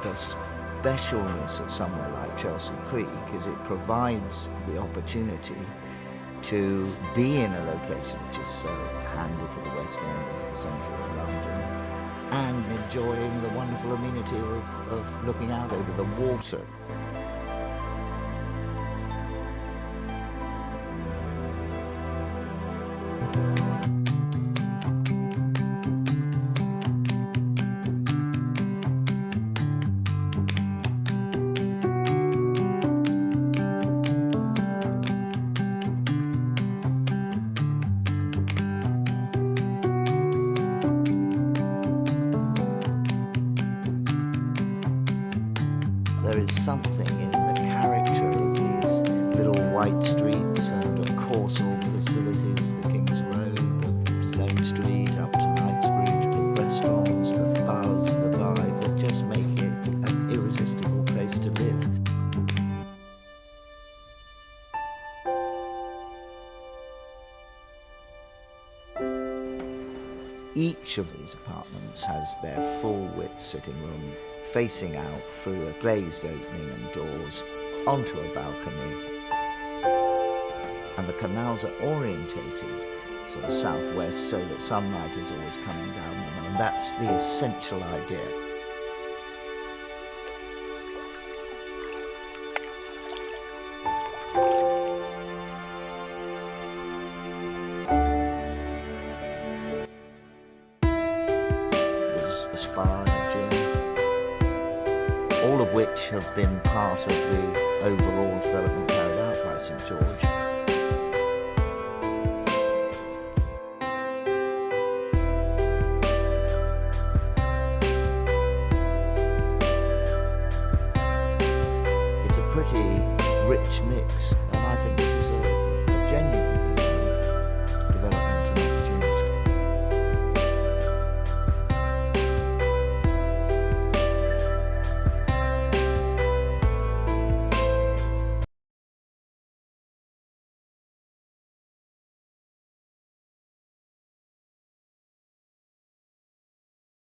the specialness of somewhere like Chelsea Creek is it provides the opportunity to be in a location which is so handy for the West End and for the centre of London, and enjoying the wonderful amenity of looking out over the water. There is something in the character of these little white streets and, of course, all the facilities, the King's Road, the Sloane Street, up to Knightsbridge, the restaurants, the buzz, the vibe, that just make it an irresistible place to live. Each of these apartments has their full-width sitting room, facing out through a glazed opening and doors onto a balcony. And the canals are orientated sort of southwest so that sunlight is always coming down them, and that's the essential idea. There's a spa and a gym, all of which have been part of the overall development carried out by St George. It's a pretty rich mix, and I think it's